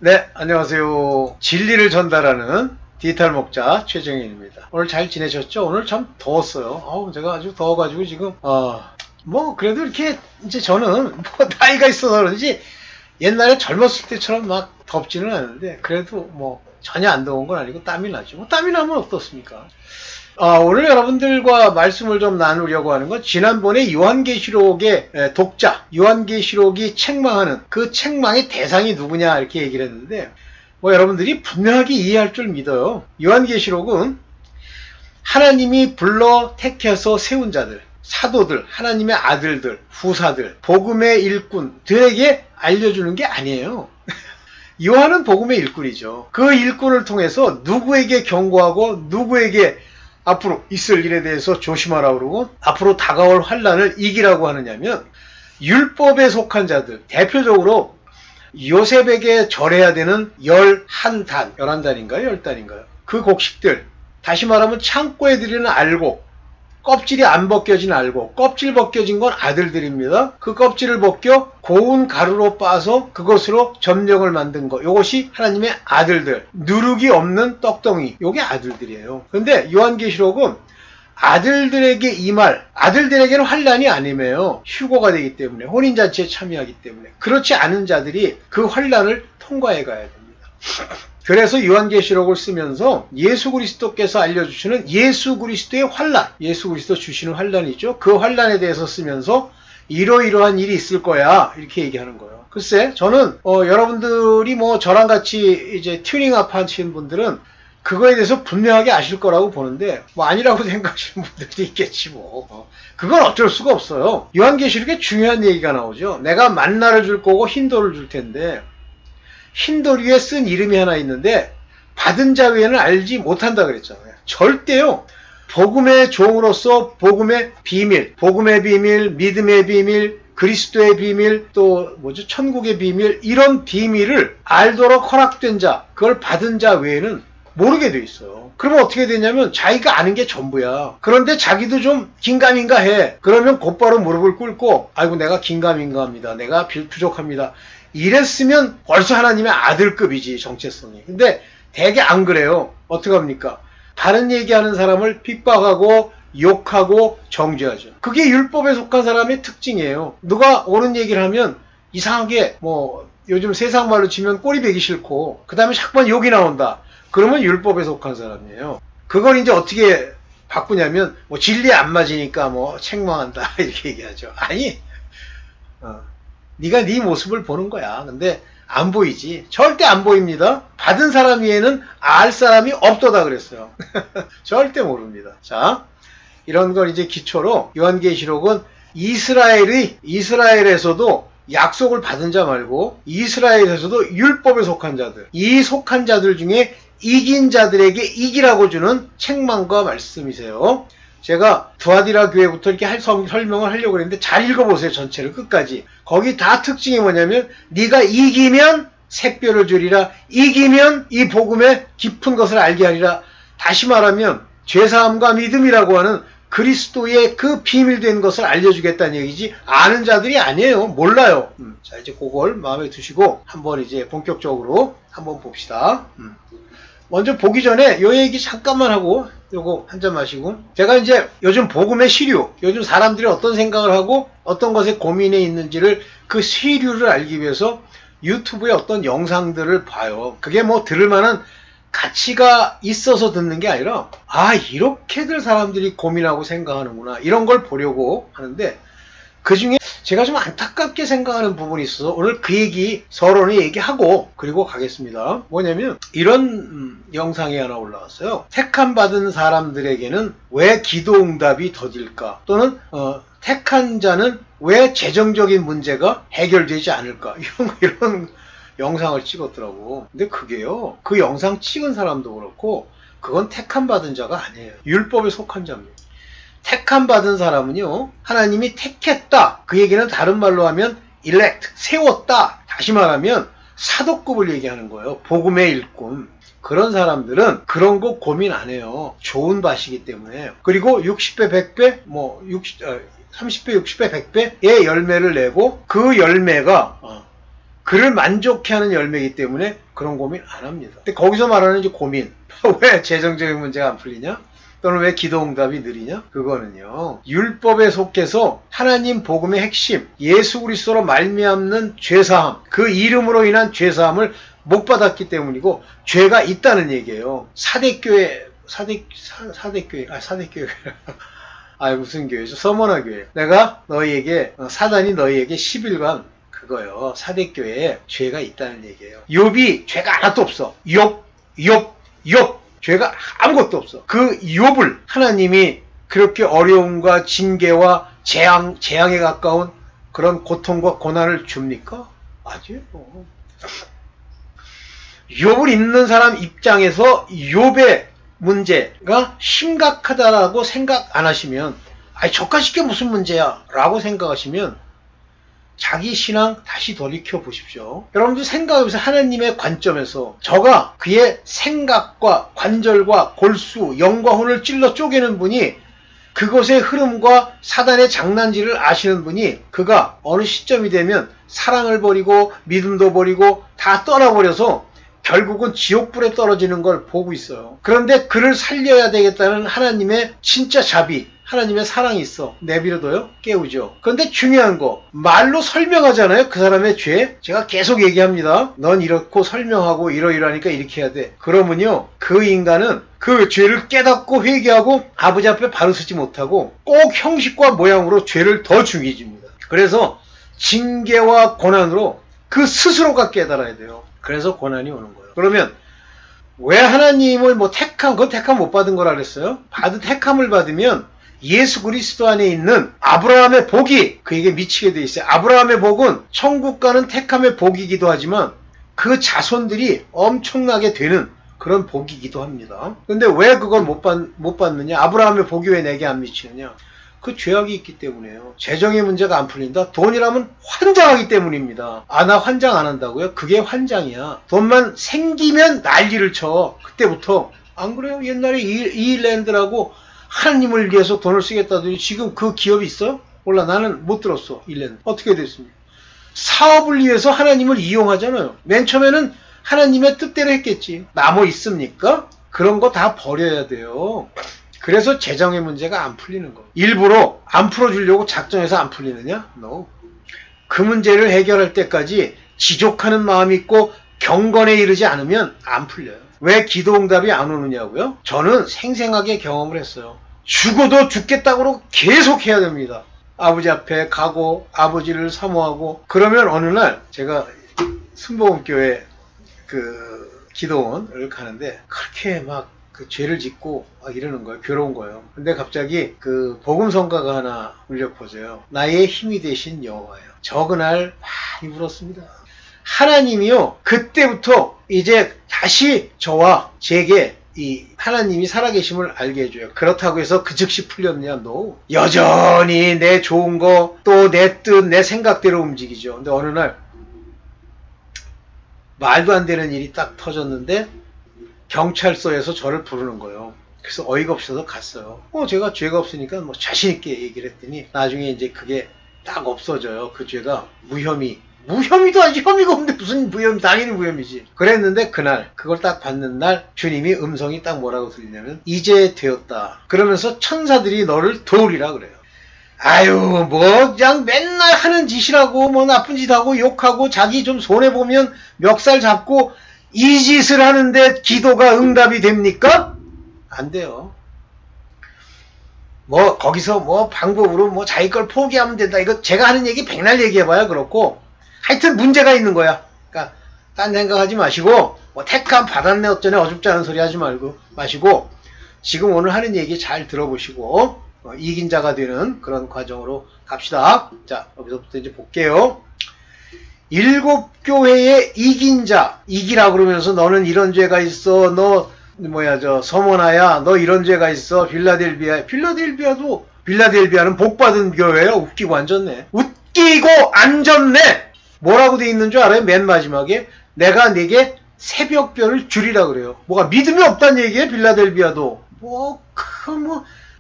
네, 안녕하세요. 진리를 전달하는 디지털 목자 최정현입니다. 오늘 잘 지내셨죠? 오늘 참 더웠어요. 제가 아주 더워가지고 지금, 그래도 이렇게, 이제 저는 나이가 있어서 그런지 옛날에 젊었을 때처럼 막 덥지는 않은데, 그래도 전혀 안 더운 건 아니고 땀이 나죠. 땀이 나면 어떻습니까? 오늘 여러분들과 말씀을 좀 나누려고 하는 건 지난번에 요한계시록의 독자, 요한계시록이 책망하는 그 책망의 대상이 누구냐 이렇게 얘기를 했는데 여러분들이 분명하게 이해할 줄 믿어요. 요한계시록은 하나님이 불러 택해서 세운 자들, 사도들, 하나님의 아들들, 후사들, 복음의 일꾼들에게 알려주는 게 아니에요. 요한은 복음의 일꾼이죠. 그 일꾼을 통해서 누구에게 경고하고 누구에게 앞으로 있을 일에 대해서 조심하라고 그러고 앞으로 다가올 환란을 이기라고 하느냐면 율법에 속한 자들, 대표적으로 요셉에게 절해야 되는 11단, 11단인가요? 10단인가요? 그 곡식들, 다시 말하면 창고에 드리는 알곡, 껍질이 안 벗겨진 알곡, 껍질 벗겨진 건 아들들입니다. 그 껍질을 벗겨 고운 가루로 빻아서 그것으로 점령을 만든 거, 이것이 하나님의 아들들, 누룩이 없는 떡덩이, 요게 아들들이에요. 근데 요한계시록은 아들들에게 이 말, 아들들에게는 환란이 아니에요. 휴거가 되기 때문에, 혼인잔치에 참여하기 때문에. 그렇지 않은 자들이 그 환란을 통과해 가야 됩니다. 그래서 요한계시록을 쓰면서 예수 그리스도께서 알려주시는 예수 그리스도의 환란, 예수 그리스도 주시는 환란이죠. 그 환란에 대해서 쓰면서 이러이러한 일이 있을 거야 이렇게 얘기하는 거예요. 글쎄, 저는 여러분들이 저랑 같이 이제 튜닝업 하시는 분들은 그거에 대해서 분명하게 아실 거라고 보는데 아니라고 생각하시는 분들도 있겠지 그건 어쩔 수가 없어요. 요한계시록에 중요한 얘기가 나오죠. 내가 만나를 줄 거고 흰돌을 줄 텐데 흰돌 위에 쓴 이름이 하나 있는데 받은 자 외에는 알지 못한다 그랬잖아요. 절대요. 복음의 종으로서 복음의 비밀, 믿음의 비밀, 그리스도의 비밀, 또 천국의 비밀, 이런 비밀을 알도록 허락된 자, 그걸 받은 자 외에는 모르게 돼 있어요. 그러면 어떻게 되냐면 자기가 아는 게 전부야. 그런데 자기도 좀 긴가민가 해. 그러면 곧바로 무릎을 꿇고 아이고 내가 긴가민가합니다. 내가 부족합니다. 이랬으면 벌써 하나님의 아들급이지, 정체성이. 근데 대개 안 그래요. 어떡합니까? 다른 얘기하는 사람을 핍박하고 욕하고 정죄하죠. 그게 율법에 속한 사람의 특징이에요. 누가 옳은 얘기를 하면 이상하게 요즘 세상 말로 치면 꼬리 베기 싫고 그 다음에 자꾸만 욕이 나온다. 그러면 율법에 속한 사람이에요. 그걸 이제 어떻게 바꾸냐면 진리에 안 맞으니까 책망한다 이렇게 얘기하죠. 아니, 네가 네 모습을 보는 거야. 근데 안 보이지. 절대 안 보입니다. 받은 사람 위에는 알 사람이 없도다 그랬어요. 절대 모릅니다. 자, 이런 걸 이제 기초로 요한계시록은 이스라엘에서도 약속을 받은 자 말고 이스라엘에서도 율법에 속한 자들, 이 속한 자들 중에 이긴 자들에게 이기라고 주는 책망과 말씀이세요. 제가 두아디라 교회부터 이렇게 설명을 하려고 했는데 잘 읽어보세요. 전체를 끝까지. 거기 다 특징이 뭐냐면 네가 이기면 새뼈를 주리라. 이기면 이 복음의 깊은 것을 알게 하리라. 다시 말하면 죄사함과 믿음이라고 하는 그리스도의 그 비밀된 것을 알려주겠다는 얘기지 아는 자들이 아니에요. 몰라요. 자, 이제 그걸 마음에 두시고 한번 이제 본격적으로 한번 봅시다. 먼저 보기 전에 요 얘기 잠깐만 하고 요거 한 잔 마시고, 제가 이제 요즘 복음의 시류, 요즘 사람들이 어떤 생각을 하고 어떤 것에 고민해 있는지를 그 시류를 알기 위해서 유튜브에 어떤 영상들을 봐요. 그게 들을 만한 가치가 있어서 듣는 게 아니라 이렇게들 사람들이 고민하고 생각하는구나 이런 걸 보려고 하는데, 그 중에 제가 좀 안타깝게 생각하는 부분이 있어서 오늘 그 얘기 서론에 얘기하고 그리고 가겠습니다. 뭐냐면 이런 영상이 하나 올라왔어요. 택함 받은 사람들에게는 왜 기도응답이 더딜까? 또는 택한 자는 왜 재정적인 문제가 해결되지 않을까? 이런 영상을 찍었더라고. 근데 그게요, 그 영상 찍은 사람도 그렇고 그건 택함 받은 자가 아니에요. 율법에 속한 자입니다. 택함 받은 사람은요, 하나님이 택했다. 그 얘기는 다른 말로 하면 elect, 세웠다. 다시 말하면 사도급을 얘기하는 거예요. 복음의 일꾼. 그런 사람들은 그런 거 고민 안 해요. 좋은 밭이기 때문에. 그리고 60배, 100배, 30배, 60배, 100배의 열매를 내고 그 열매가 그를 만족해 하는 열매이기 때문에 그런 고민 안 합니다. 근데 거기서 말하는 이제 고민. 왜 재정적인 문제가 안 풀리냐? 또는 왜 기도응답이 느리냐? 그거는요, 율법에 속해서 하나님 복음의 핵심, 예수 그리스도로 말미암는 죄사함, 그 이름으로 인한 죄사함을 못 받았기 때문이고, 죄가 있다는 얘기예요. 사대교회 무슨 교회죠? 서머나 교회. 내가 너희에게, 사단이 너희에게 10일간 그거요, 사대교회에 죄가 있다는 얘기예요. 욥이 죄가 하나도 없어. 욥 죄가 아무것도 없어. 그 욥을 하나님이 그렇게 어려움과 징계와 재앙에 가까운 그런 고통과 고난을 줍니까? 아니에요. 욥을 읽는 사람 입장에서 욥의 문제가 심각하다라고 생각 안 하시면, 아니 저까짓 게 무슨 문제야 라고 생각하시면 자기 신앙 다시 돌이켜 보십시오. 여러분들 생각해보세요. 하나님의 관점에서 저가 그의 생각과 관절과 골수, 영과 혼을 찔러 쪼개는 분이, 그것의 흐름과 사단의 장난질을 아시는 분이, 그가 어느 시점이 되면 사랑을 버리고 믿음도 버리고 다 떠나버려서 결국은 지옥불에 떨어지는 걸 보고 있어요. 그런데 그를 살려야 되겠다는 하나님의 진짜 자비, 하나님의 사랑이 있어. 내비려둬요? 깨우죠. 그런데 중요한 거, 말로 설명하잖아요. 그 사람의 죄. 제가 계속 얘기합니다. 넌 이렇고 설명하고 이러이러하니까 이렇게 해야 돼. 그러면요, 그 인간은 그 죄를 깨닫고 회개하고 아버지 앞에 바로 서지 못하고 꼭 형식과 모양으로 죄를 더 중히 집니다. 그래서 징계와 고난으로 그 스스로가 깨달아야 돼요. 그래서 고난이 오는 거예요. 그러면 왜 하나님을 그건 택함 못 받은 거라 그랬어요? 택함을 받으면 예수 그리스도 안에 있는 아브라함의 복이 그에게 미치게 돼 있어요. 아브라함의 복은 천국 가는 택함의 복이기도 하지만 그 자손들이 엄청나게 되는 그런 복이기도 합니다. 근데 왜 그걸 못 받느냐? 아브라함의 복이 왜 내게 안 미치느냐? 그 죄악이 있기 때문이에요. 재정의 문제가 안 풀린다? 돈이라면 환장하기 때문입니다. 나 환장 안 한다고요? 그게 환장이야. 돈만 생기면 난리를 쳐. 그때부터. 안 그래요? 옛날에 이일랜드라고 하나님을 위해서 돈을 쓰겠다더니 지금 그 기업이 있어요? 몰라, 나는 못 들었어. 일랜드 어떻게 됐습니까? 사업을 위해서 하나님을 이용하잖아요. 맨 처음에는 하나님의 뜻대로 했겠지. 나 뭐 있습니까? 그런 거 다 버려야 돼요. 그래서 재정의 문제가 안 풀리는 거. 일부러 안 풀어주려고 작정해서 안 풀리느냐? No. 그 문제를 해결할 때까지 지족하는 마음이 있고 경건에 이르지 않으면 안 풀려요. 왜 기도응답이 안 오느냐고요? 저는 생생하게 경험을 했어요. 죽어도 죽겠다고 계속 해야 됩니다. 아버지 앞에 가고 아버지를 사모하고, 그러면 어느 날 제가 순복음교회 그 기도원을 가는데 그렇게 막 그 죄를 짓고 막 이러는 거예요. 괴로운 거예요. 근데 갑자기 그 복음성가가 하나 울려 퍼져요. 나의 힘이 되신 여호와요. 저 그날 많이 울었습니다. 하나님이요, 그때부터 이제 다시 저와 제게 이 하나님이 살아계심을 알게 해줘요. 그렇다고 해서 그 즉시 풀렸냐? No. 여전히 내 좋은 거, 또 내 뜻, 내 생각대로 움직이죠. 근데 어느 날 말도 안 되는 일이 딱 터졌는데 경찰서에서 저를 부르는 거예요. 그래서 어이가 없어서 갔어요. 제가 죄가 없으니까 뭐 자신있게 얘기를 했더니 나중에 이제 그게 딱 없어져요. 그 죄가 무혐의도 아니지. 혐의가 없는데 무슨 무혐의, 당연히 무혐의지. 그랬는데 그날 그걸 딱 받는 날 주님이 음성이 딱 뭐라고 들리냐면 이제 되었다. 그러면서 천사들이 너를 도우리라 그래요. 아유, 뭐 그냥 맨날 하는 짓이라고 뭐 나쁜 짓 하고 욕하고 자기 좀 손해보면 멱살 잡고 이 짓을 하는데 기도가 응답이 됩니까? 안 돼요. 뭐 거기서 뭐 방법으로 뭐 자기 걸 포기하면 된다. 이거 제가 하는 얘기 백날 얘기해봐야 그렇고, 하여튼 문제가 있는 거야. 그러니까 딴 생각하지 마시고, 뭐 택함 받았네 어쩌네 어줍지 않은 소리 하지 마시고 지금 오늘 하는 얘기 잘 들어보시고 이긴 자가 되는 그런 과정으로 갑시다. 자, 여기서부터 이제 볼게요. 7교회의 이긴 자, 이기라 그러면서 너는 이런 죄가 있어, 너 서머나야, 너 이런 죄가 있어, 빌라델비아는 복받은 교회예요. 웃기고 앉았네. 웃기고 앉았네. 뭐라고 돼 있는 줄 알아요? 맨 마지막에 내가 네게 새벽별을 주리라 그래요. 뭐가 믿음이 없다는 얘기예요. 빌라델비아도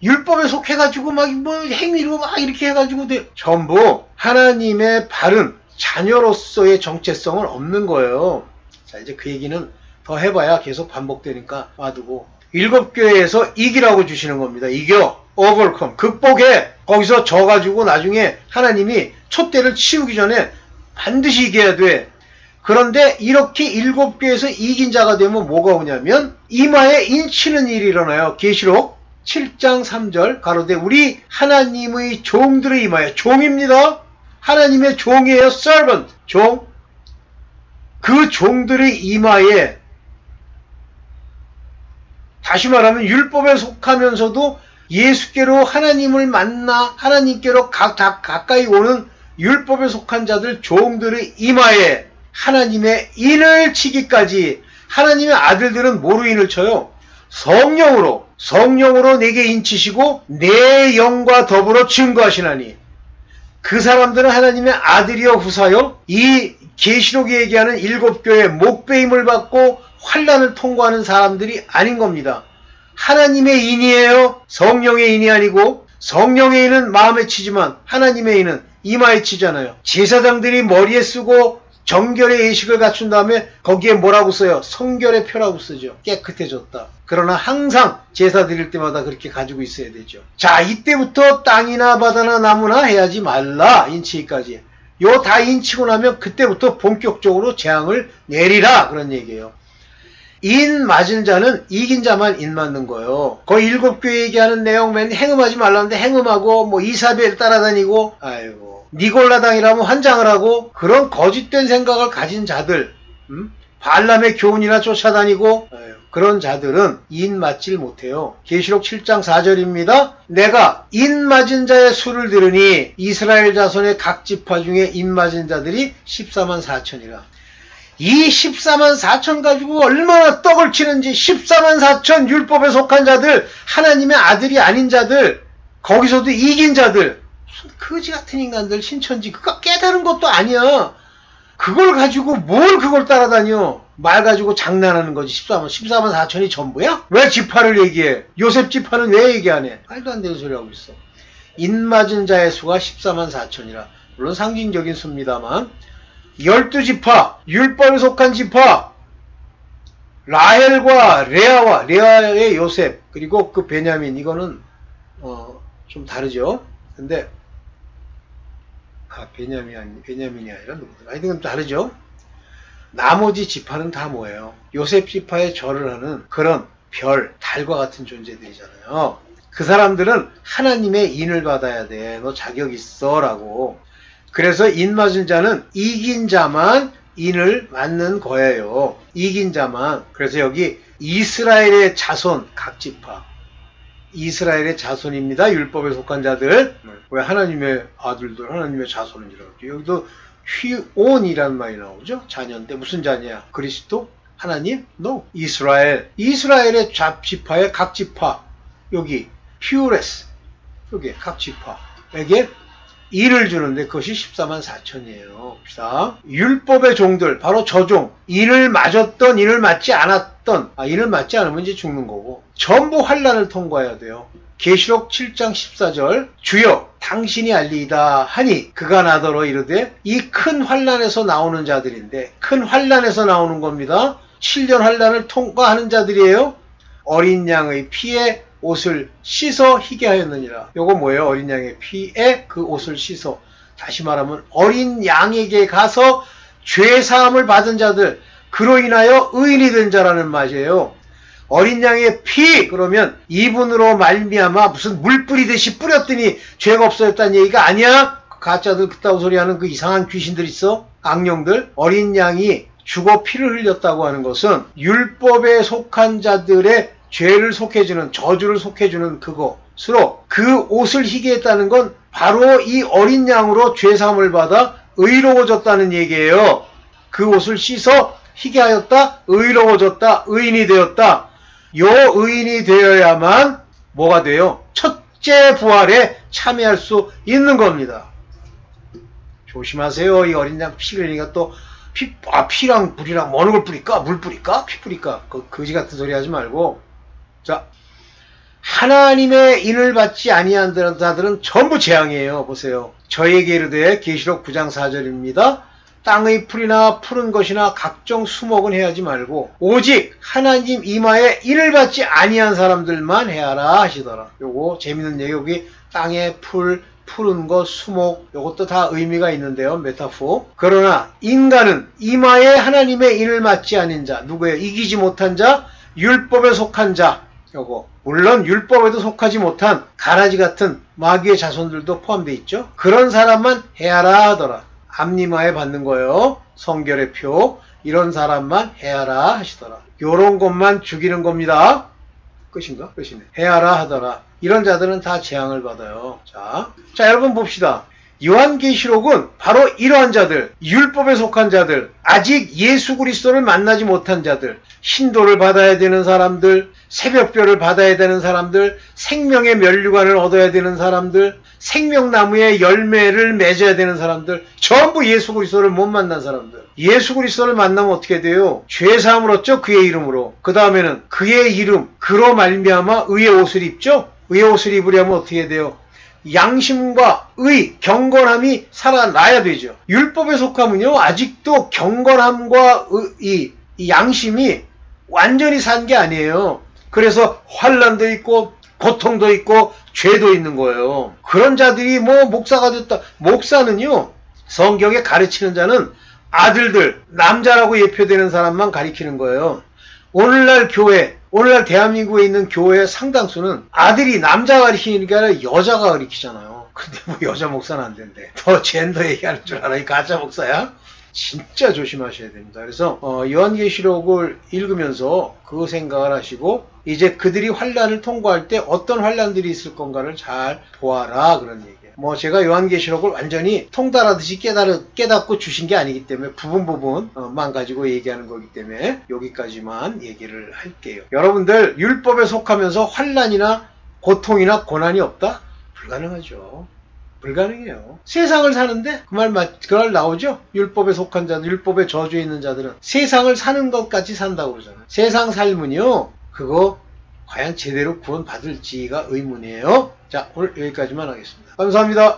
율법에 속해가지고 막 뭐 행위로 막 이렇게 해가지고 전부 하나님의 바른 자녀로서의 정체성은 없는 거예요. 자, 이제 그 얘기는 더 해봐야 계속 반복되니까 놔두고. 7교회에서 이기라고 주시는 겁니다. 이겨. overcome. 극복해. 거기서 져가지고 나중에 하나님이 촛대를 치우기 전에 반드시 이겨야 돼. 그런데 이렇게 7교회에서 이긴 자가 되면 뭐가 오냐면 이마에 인치는 일이 일어나요. 계시록 7장 3절 가로되 우리 하나님의 종들의 이마에, 종입니다. 하나님의 종이에요. servant. 종. 그 종들의 이마에, 다시 말하면 율법에 속하면서도 예수께로 하나님을 만나 하나님께로 가까이 오는 율법에 속한 자들, 종들의 이마에 하나님의 인을 치기까지. 하나님의 아들들은 뭐로 인을 쳐요? 성령으로. 성령으로 내게 인치시고 내 영과 더불어 증거하시나니. 그 사람들은 하나님의 아들이여 후사여. 이 계시록에 얘기하는 7교회 목배임을 받고 환난을 통과하는 사람들이 아닌 겁니다. 하나님의 인이에요. 성령의 인이 아니고. 성령의 인은 마음에 치지만 하나님의 인은 이마에 치잖아요. 제사장들이 머리에 쓰고 정결의 예식을 갖춘 다음에 거기에 뭐라고 써요? 성결의 표라고 쓰죠. 깨끗해졌다. 그러나 항상 제사 드릴 때마다 그렇게 가지고 있어야 되죠. 자, 이때부터 땅이나 바다나 나무나 해야지 말라. 인치기까지. 요 다 인치고 나면 그때부터 본격적으로 재앙을 내리라. 그런 얘기예요. 인 맞은 자는 이긴 자만 인 맞는 거예요. 거의 7교회 얘기하는 내용 맨 행음하지 말라는데 행음하고 뭐 이사벨 따라다니고, 아이고. 니골라당이라면 환장을 하고, 그런 거짓된 생각을 가진 자들, 발람의 교훈이나 쫓아다니고, 그런 자들은 인 맞질 못해요. 계시록 7장 4절입니다. 내가 인 맞은 자의 수를 들으니 이스라엘 자손의 각 지파 중에 인 맞은 자들이 14만 4천이라. 이 14만 4천 가지고 얼마나 떡을 치는지. 14만 4천 율법에 속한 자들, 하나님의 아들이 아닌 자들, 거기서도 이긴 자들, 무슨 거지 같은 인간들, 신천지, 그거 깨달은 것도 아니야. 그걸 가지고 뭘 그걸 따라다녀. 말 가지고 장난하는 거지. 14만 4천이 전부야? 왜 지파를 얘기해? 요셉 지파는 왜 얘기 안 해? 말도 안 되는 소리 하고 있어. 인 맞은 자의 수가 14만 4천이라. 물론 상징적인 수입니다만 12지파, 율법에 속한 지파, 라헬과 레아의 요셉, 그리고 그 베냐민, 이거는 좀 다르죠. 근데 베냐민이 아니라 누구더라? 하여튼 다르죠. 나머지 지파는 다 뭐예요? 요셉 지파에 절을 하는 그런 별, 달과 같은 존재들이잖아요. 그 사람들은 하나님의 인을 받아야 돼. 너 자격 있어 라고. 그래서 인 맞은 자는 이긴 자만 인을 맞는 거예요. 이긴 자만. 그래서 여기 이스라엘의 자손, 각 지파, 이스라엘의 자손입니다. 율법에 속한 자들. 왜 하나님의 아들들, 하나님의 자손이라고 하죠? 여기도 휘온이라는 말이 나오죠. 자녀인데 무슨 자녀야? 그리스도? 하나님? No. 이스라엘. 이스라엘의 지파의 각 지파. 여기 퓨레스. 여기 각 지파에게 인을 주는데 그것이 14만 4천이에요. 자, 율법의 종들, 바로 저종, 인을 맞았던, 인을 맞지 않았던, 인을 맞지 않으면 이제 죽는 거고, 전부 환난을 통과해야 돼요. 계시록 7장 14절, 주여 당신이 알리이다 하니 그가 나더러 이르되, 이 큰 환난에서 나오는 자들인데, 큰 환난에서 나오는 겁니다. 7년 환난을 통과하는 자들이에요. 어린 양의 피에 옷을 씻어 희게 하였느니라. 요거 뭐예요? 어린 양의 피에 그 옷을 씻어. 다시 말하면 어린 양에게 가서 죄사함을 받은 자들, 그로 인하여 의인이 된 자라는 말이에요. 어린 양의 피, 그러면 이분으로 말미암아 무슨 물 뿌리듯이 뿌렸더니 죄가 없어졌다는 얘기가 아니야. 가짜들 그따구 소리하는 그 이상한 귀신들 있어, 악령들. 어린 양이 죽어 피를 흘렸다고 하는 것은 율법에 속한 자들의 죄를 속해주는, 저주를 속해주는 그것으로 그 옷을 희게 했다는 건 바로 이 어린 양으로 죄사함을 받아 의로워졌다는 얘기예요. 그 옷을 씻어 희게 하였다, 의로워졌다, 의인이 되었다. 요 의인이 되어야만 뭐가 돼요? 첫째 부활에 참여할 수 있는 겁니다. 조심하세요. 이 어린 양 피 흘리니까 또 피랑 불이랑 어느 걸 뿌릴까? 물 뿌릴까? 피 뿌릴까? 거지 같은 소리 하지 말고. 자, 하나님의 인을 받지 아니한 자들은 전부 재앙이에요. 보세요. 저에게 이르되, 계시록 9장 4절입니다. 땅의 풀이나 푸른 것이나 각종 수목은 해하지 말고 오직 하나님 이마에 인을 받지 아니한 사람들만 해하라 하시더라. 요거 재밌는 얘기. 여기 땅의 풀, 푸른 것, 수목, 요것도 다 의미가 있는데요. 메타포. 그러나 인간은 이마에 하나님의 인을 맞지 않은 자, 누구예요? 이기지 못한 자, 율법에 속한 자. 요거 물론 율법에도 속하지 못한 가라지 같은 마귀의 자손들도 포함되어 있죠. 그런 사람만 해하라 하더라. 앞니마에 받는 거예요. 성결의 표. 이런 사람만 해하라 하시더라. 요런 것만 죽이는 겁니다. 끝인가? 끝이네. 해하라 하더라. 이런 자들은 다 재앙을 받아요. 자 여러분 봅시다. 요한계시록은 바로 이러한 자들, 율법에 속한 자들, 아직 예수 그리스도를 만나지 못한 자들, 신도를 받아야 되는 사람들, 새벽별을 받아야 되는 사람들, 생명의 면류관을 얻어야 되는 사람들, 생명나무의 열매를 맺어야 되는 사람들, 전부 예수 그리스도를 못 만난 사람들. 예수 그리스도를 만나면 어떻게 돼요? 죄사함을 얻죠. 그의 이름으로. 그 다음에는 그의 이름, 그로 말미암아 의의 옷을 입죠. 의의 옷을 입으려면 어떻게 돼요? 양심과 의, 경건함이 살아나야 되죠. 율법에 속하면요, 아직도 경건함과 이 양심이 완전히 산 게 아니에요. 그래서 환난도 있고 고통도 있고 죄도 있는 거예요. 그런 자들이 뭐 목사가 됐다. 목사는요, 성경에 가르치는 자는 아들들, 남자라고 예표되는 사람만 가리키는 거예요. 오늘날 교회, 오늘날 대한민국에 있는 교회의 상당수는 아들이 남자 가리키는 게 아니라 여자가 가리키잖아요. 근데 뭐 여자 목사는 안 된대. 더 젠더 얘기하는 줄 알아? 이 가짜 목사야? 진짜 조심하셔야 됩니다. 그래서 요한계시록을 읽으면서 그 생각을 하시고 이제 그들이 환난을 통과할 때 어떤 환난들이 있을 건가를 잘 보아라, 그런 얘기예요. 뭐 제가 요한계시록을 완전히 통달하듯이 깨닫고 주신 게 아니기 때문에 부분만 가지고 얘기하는 거기 때문에 여기까지만 얘기를 할게요. 여러분들 율법에 속하면서 환난이나 고통이나 고난이 없다? 불가능하죠. 불가능해요. 세상을 사는데 그 말 나오죠? 율법에 속한 자들, 율법에 저주에 있는 자들은 세상을 사는 것까지 산다고 그러잖아요. 세상 삶은요, 그거 과연 제대로 구원받을지가 의문이에요. 자, 오늘 여기까지만 하겠습니다. 감사합니다.